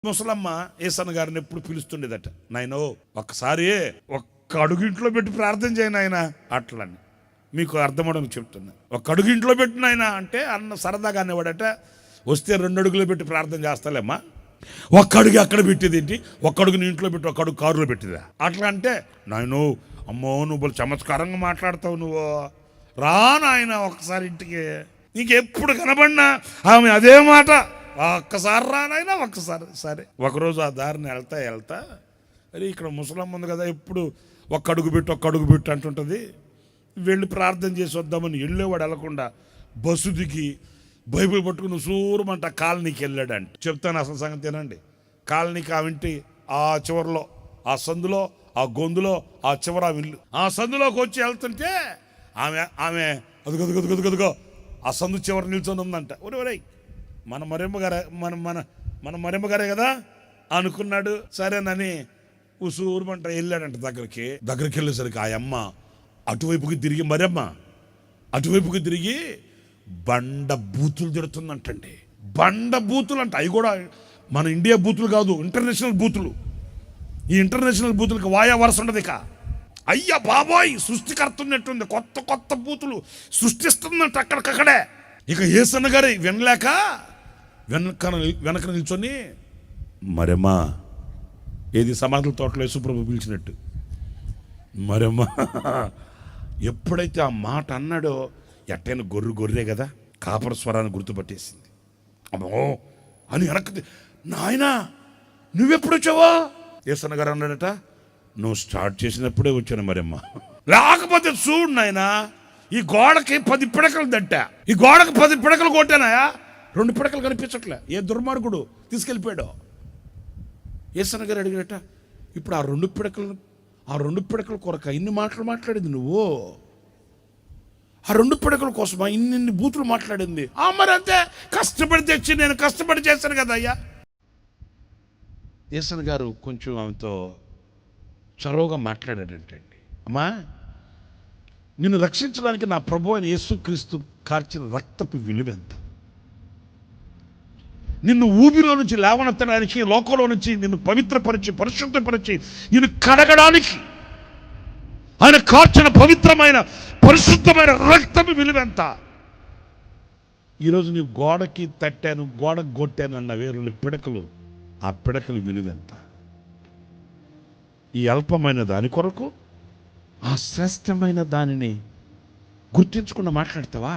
ముసలమ్మ ఏసన్న గారిని ఎప్పుడు పిలుస్తుండేదట, నాయనో ఒక్కసారి ఒక్క అడుగు ఇంట్లో పెట్టి ప్రార్థన చేయను ఆయన అట్లని. మీకు అర్థమవడం చెప్తున్నా. ఒక్క అడుగు ఇంట్లో పెట్టిన ఆయన అంటే అన్న సరదాగా అనేవాడట, వస్తే 2 అడుగులు పెట్టి ప్రార్థన చేస్తాలేమ్మా, ఒక్క అడుగు అక్కడ పెట్టేది ఏంటి, ఒక్క అడుగు ఇంట్లో పెట్టి ఒక్క అడుగు కారులో పెట్టిదా అట్లా అంటే, నాయనో అమ్మో నువ్వు చమత్కారంగా మాట్లాడతావు, నువ్వు రా నాయన ఒక్కసారి ఇంటికి, నీకెప్పుడు కనబడినా ఆమె అదే మాట, ఒక్కసారి రానైనా ఒక్కసారి. సరే ఒకరోజు ఆ దారిని వెళ్తా అరే ఇక్కడ ముసలమ్మ ఉంది కదా, ఎప్పుడు ఒక్క అడుగు పెట్టు అంటుంటుంది, వెళ్ళి ప్రార్థన చేసి వద్దామని వెళ్ళేవాడు. వెళ్ళకుండా బస్సు దిగి బైబిల్ పట్టుకుని సూరమంట కాలనీకి వెళ్ళాడంట. చెప్తాను అసలు సంగతి ఏనండి. కాలనీకి ఆ ఇంటి ఆ చివరిలో, ఆ సందులో, ఆ గొంతులో, ఆ చివర ఇల్లు, ఆ సందులోకి వచ్చి వెళ్తుంటే ఆమె అదుగో ఆ సందు చివరి నిల్చొని ఉందంట. ఒరే మన మరెమ్మ గారే కదా అనుకున్నాడు. సరేనని ఉసూరుమంట వెళ్ళాడంట. దగ్గరికి వెళ్ళేసరికి ఆ అమ్మ అటువైపుకి తిరిగి, మరెమ్మ అటువైపుకి తిరిగి బండ బూతులు తిడుతుందంటండి. బండ బూతులు అంట. అవి కూడా మన ఇండియా బూతులు కాదు, ఇంటర్నేషనల్ బూతులు. ఈ ఇంటర్నేషనల్ బూతులకి వాయా వరస ఉండదు. ఇక అయ్యా బాబోయ్ సృష్టికర్త ఉన్నట్టుంది, కొత్త బూతులు సృష్టిస్తుందంట అక్కడికక్కడే. ఇక ఏసన్న గారి వినలేక వెనక నిల్చొని, మరెమ్మా ఏది సమాధుల తోటలో యేసుప్రభు పిలిచినట్టు, మరెమ్మా ఎప్పుడైతే ఆ మాట అన్నాడో ఎట్టైనా గొర్రె కదా కాపర స్వరాన్ని గుర్తుపట్టేసింది. అమ్మో అని వెనక్కి, నాయనా నువ్వెప్పుడు వచ్చావా? ఏసన్న గారు అన్నాడట, నువ్వు స్టార్ట్ చేసినప్పుడే వచ్చాను మరెమ్మ, లేకపోతే చూడు నాయనా ఈ గోడకి 10 పిడకలు దట్టా, ఈ గోడకి 10 పిడకలు కొట్టానాయా, 2 పిడకలు కనిపించట్లే. ఏ దుర్మార్గుడు తీసుకెళ్ళిపోయాడు. ఏసన్న గారు అడిగాడట, ఇప్పుడు ఆ 2 పిడకల కొరక ఇన్ని మాటలు మాట్లాడింది నువ్వు, ఆ 2 పిడకల కోసమా ఇన్ని బూతులు మాట్లాడింది? మరి అంతే, కష్టపడి తెచ్చి నేను కష్టపడి చేశాను కదా అయ్యా. ఏసన్న గారు కొంచెం ఆమెతో చొరవగా మాట్లాడాడంటండి. అమ్మా నిన్ను రక్షించడానికి నా ప్రభు అయిన యేసుక్రీస్తు కార్చిన రక్తపు విలువెంత, నిన్ను ఊబిలో నుంచి లేవనెత్తడానికి, లోకంలో నుంచి నిన్ను పవిత్రపరిచి పరిశుద్ధపరిచి నిన్ను కడగడానికి ఆయన కార్చిన పవిత్రమైన పరిశుద్ధమైన రక్తపు విలువెంత. ఈరోజు నీవు గోడకి తట్టాను, గోడకు కొట్టాను అన్న 2 పిడకలు, ఆ పిడకలు విలువెంత? ఈ అల్పమైన దాని కొరకు ఆ శ్రేష్టమైన దానిని గుర్తించకుండా మాట్లాడతావా?